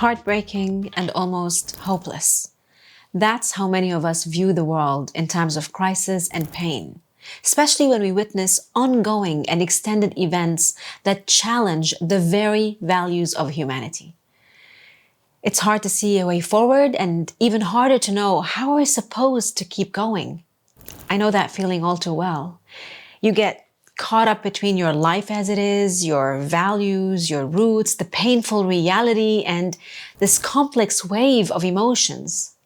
heartbreaking, and almost hopeless. That's how many of us view the world in times of crisis and pain, especially when we witness ongoing and extended events that challenge the very values of humanity. It's hard to see a way forward and even harder to know how we're supposed to keep going. I know that feeling all too well. You get caught up between your life as it is, your values, your roots, the painful reality, and this complex wave of emotions.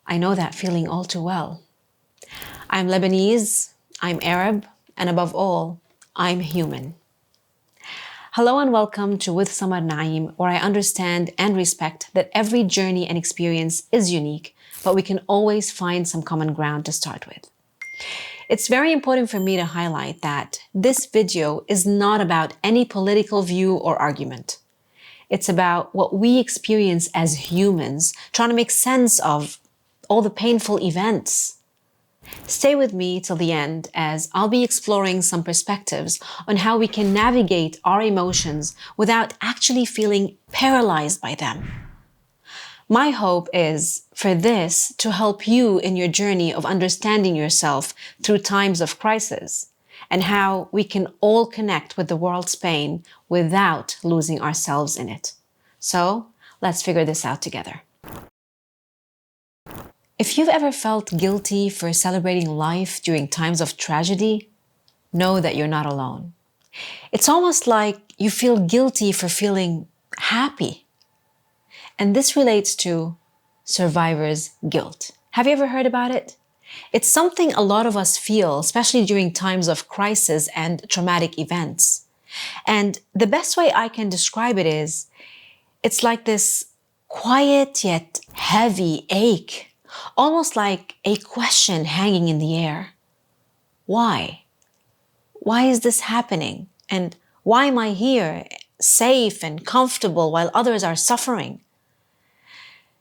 I know that feeling all too well. I'm Lebanese, I'm Arab, and above all, I'm human. Hello and welcome to With Samar Naeem, where I understand and respect that every journey and experience is unique, but we can always find some common ground to start with. It's very important for me to highlight that this video is not about any political view or argument. It's about what we experience as humans, trying to make sense of all the painful events. Stay with me till the end, as I'll be exploring some perspectives on how we can navigate our emotions without actually feeling paralyzed by them. My hope is for this to help you in your journey of understanding yourself through times of crisis, and how we can all connect with the world's pain without losing ourselves in it. So let's figure this out together. If you've ever felt guilty for celebrating life during times of tragedy, know that you're not alone. It's almost like you feel guilty for feeling happy. And this relates to survivor's guilt. Have you ever heard about it? It's something a lot of us feel, especially during times of crisis and traumatic events. And the best way I can describe it is, it's like this quiet yet heavy ache, almost like a question hanging in the air. Why? Why is this happening? And why am I here, safe and comfortable while others are suffering?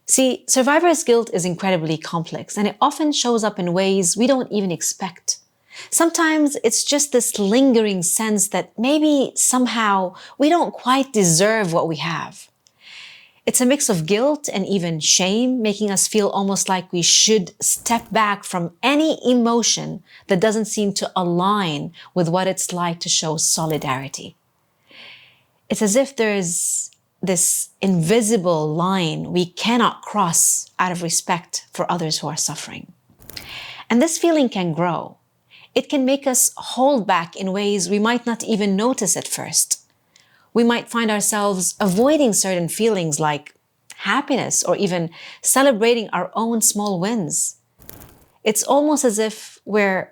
See, survivor's guilt is incredibly complex, and it often shows up in ways we don't even expect. Sometimes it's just this lingering sense that maybe somehow we don't quite deserve what we have. It's a mix of guilt and even shame, making us feel almost like we should step back from any emotion that doesn't seem to align with what it's like to show solidarity. It's as if there's this invisible line we cannot cross out of respect for others who are suffering. And this feeling can grow. It can make us hold back in ways we might not even notice at first. We might find ourselves avoiding certain feelings like happiness or even celebrating our own small wins. It's almost as if we're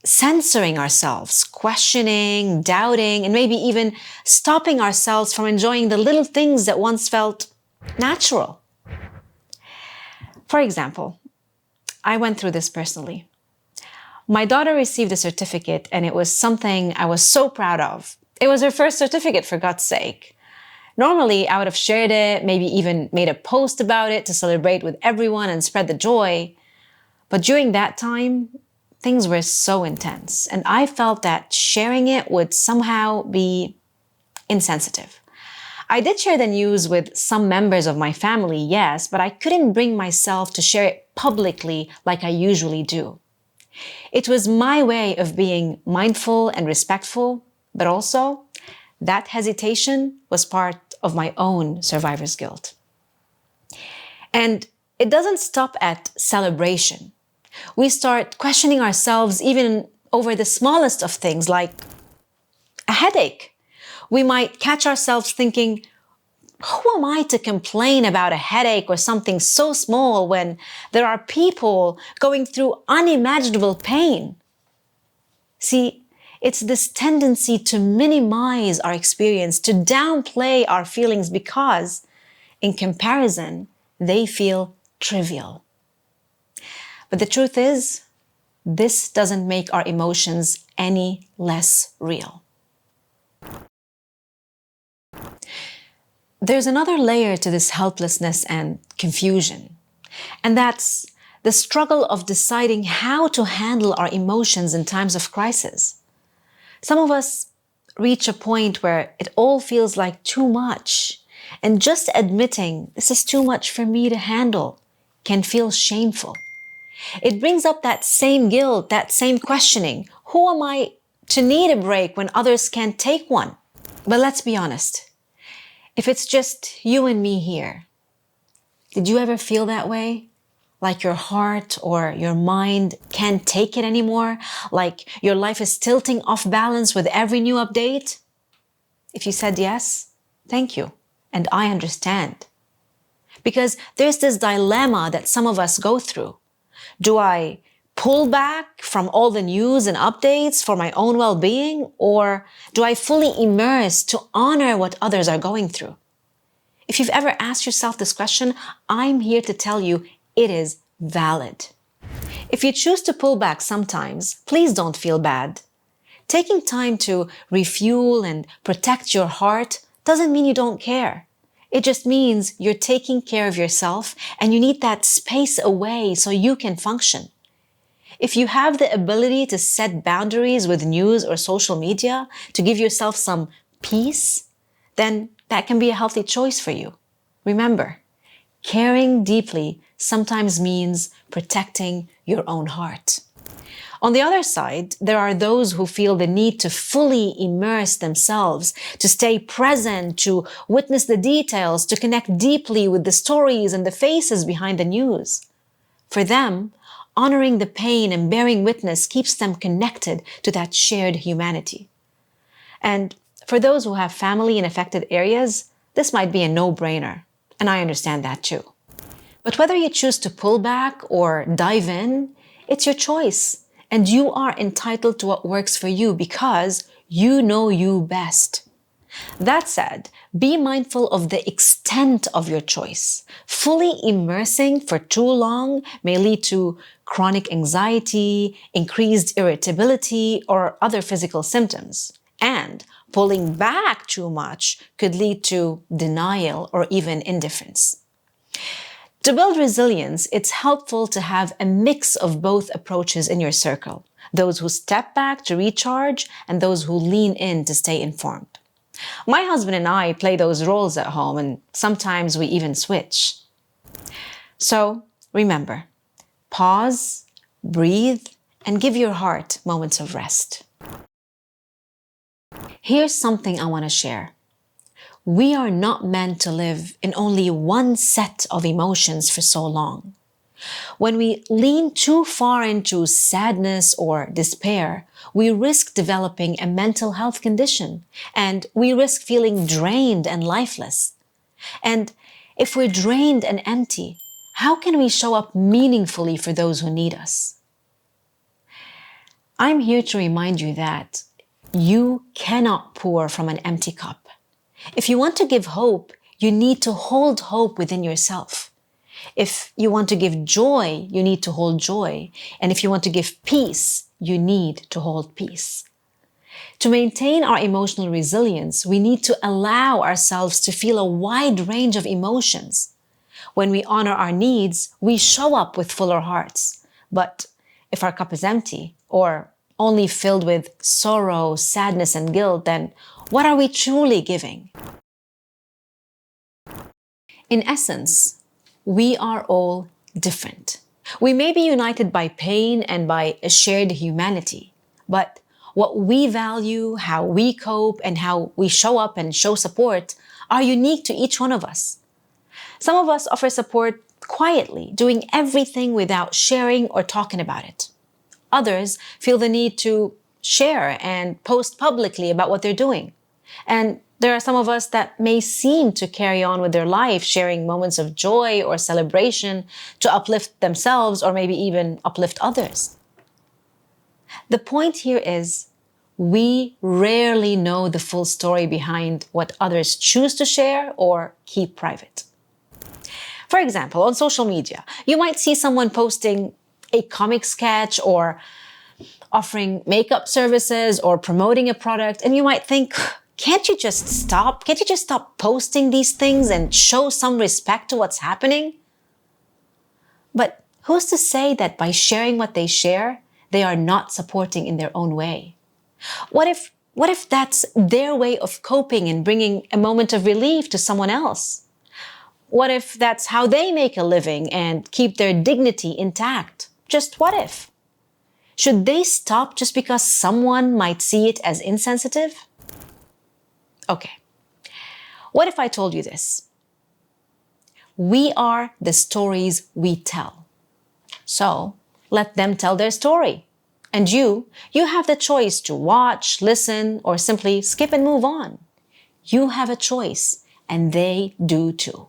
censoring ourselves, questioning, doubting, and maybe even stopping ourselves from enjoying the little things that once felt natural. For example, I went through this personally. My daughter received a certificate, and it was something I was so proud of. It was her first certificate, for God's sake. Normally, I would have shared it, maybe even made a post about it to celebrate with everyone and spread the joy. But during that time, things were so intense, and I felt that sharing it would somehow be insensitive. I did share the news with some members of my family, yes, but I couldn't bring myself to share it publicly like I usually do. It was my way of being mindful and respectful, but also that hesitation was part of my own survivor's guilt. And it doesn't stop at celebration. We start questioning ourselves even over the smallest of things, like a headache. We might catch ourselves thinking, who am I to complain about a headache or something so small when there are people going through unimaginable pain? See, it's this tendency to minimize our experience, to downplay our feelings because, in comparison, they feel trivial. But the truth is, this doesn't make our emotions any less real. There's another layer to this helplessness and confusion, and that's the struggle of deciding how to handle our emotions in times of crisis. Some of us reach a point where it all feels like too much, And just admitting this is too much for me to handle can feel shameful. It brings up that same guilt, that same questioning. Who am I to need a break when others can't take one? But let's be honest. If it's just you and me here, did you ever feel that way? Like your heart or your mind can't take it anymore? Like your life is tilting off balance with every new update? If you said yes, thank you. And I understand. Because there's this dilemma that some of us go through. Do I pull back from all the news and updates for my own well-being? Or do I fully immerse to honor what others are going through? If you've ever asked yourself this question, I'm here to tell you it is valid. If you choose to pull back sometimes, please don't feel bad. Taking time to refuel and protect your heart doesn't mean you don't care. It just means you're taking care of yourself and you need that space away so you can function. If you have the ability to set boundaries with news or social media to give yourself some peace, then that can be a healthy choice for you. Remember, caring deeply sometimes means protecting your own heart. On the other side, there are those who feel the need to fully immerse themselves, to stay present, to witness the details, to connect deeply with the stories and the faces behind the news. For them, honoring the pain and bearing witness keeps them connected to that shared humanity. And for those who have family in affected areas, this might be a no-brainer, and I understand that too. But whether you choose to pull back or dive in, it's your choice, and you are entitled to what works for you because you know you best. That said, be mindful of the extent of your choice. Fully immersing for too long may lead to chronic anxiety, increased irritability, or other physical symptoms. And pulling back too much could lead to denial or even indifference. To build resilience, it's helpful to have a mix of both approaches in your circle. Those who step back to recharge and those who lean in to stay informed. My husband and I play those roles at home, and sometimes we even switch. So remember, pause, breathe, and give your heart moments of rest. Here's something I want to share. We are not meant to live in only one set of emotions for so long. When we lean too far into sadness or despair, we risk developing a mental health condition, and we risk feeling drained and lifeless. And if we're drained and empty, how can we show up meaningfully for those who need us? I'm here to remind you that you cannot pour from an empty cup. If you want to give hope, you need to hold hope within yourself. If you want to give joy, you need to hold joy. And if you want to give peace, you need to hold peace. To maintain our emotional resilience, we need to allow ourselves to feel a wide range of emotions. When we honor our needs, we show up with fuller hearts. But if our cup is empty or only filled with sorrow, sadness, and guilt, then what are we truly giving? In essence, we are all different. We may be united by pain and by a shared humanity, but what we value, how we cope, and how we show up and show support are unique to each one of us. Some of us offer support quietly, doing everything without sharing or talking about it. Others feel the need to share and post publicly about what they're doing. And there are some of us that may seem to carry on with their life, sharing moments of joy or celebration to uplift themselves or maybe even uplift others. The point here is we rarely know the full story behind what others choose to share or keep private. For example, on social media, you might see someone posting a comic sketch or offering makeup services or promoting a product, and you might think, can't you just stop? Can't you just stop posting these things and show some respect to what's happening? But who's to say that by sharing what they share, they are not supporting in their own way? What if What if that's their way of coping and bringing a moment of relief to someone else? What if that's how they make a living and keep their dignity intact? Just what if? Should they stop just because someone might see it as insensitive? Okay. What if I told you this? We are the stories we tell. So let them tell their story. And you have the choice to watch, listen, or simply skip and move on. You have a choice, and they do too.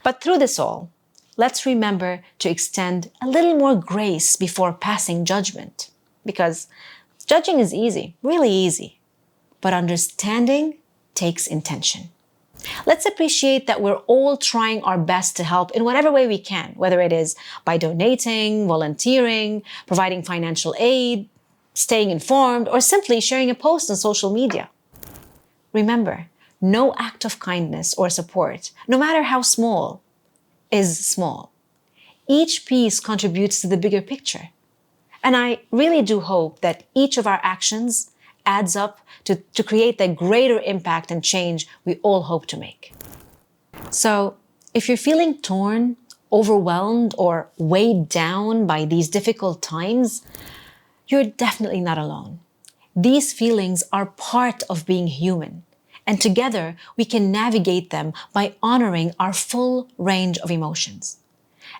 But through this all, let's remember to extend a little more grace before passing judgment. Because judging is easy, really easy. But understanding takes intention. Let's appreciate that we're all trying our best to help in whatever way we can, whether it is by donating, volunteering, providing financial aid, staying informed, or simply sharing a post on social media. Remember, no act of kindness or support, no matter how small, is small. Each piece contributes to the bigger picture. And I really do hope that each of our actions adds up to create the greater impact and change we all hope to make. So, if you're feeling torn, overwhelmed, or weighed down by these difficult times, you're definitely not alone. These feelings are part of being human, and together we can navigate them by honoring our full range of emotions.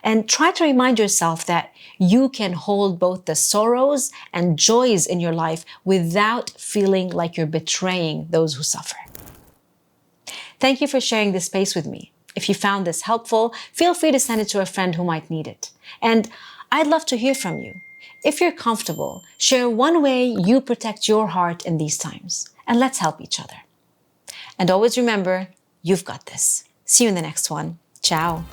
And try to remind yourself that you can hold both the sorrows and joys in your life without feeling like you're betraying those who suffer. Thank you for sharing this space with me. If you found this helpful, feel free to send it to a friend who might need it. And I'd love to hear from you. If you're comfortable, share one way you protect your heart in these times, and let's help each other. And always remember, you've got this. See you in the next one. Ciao.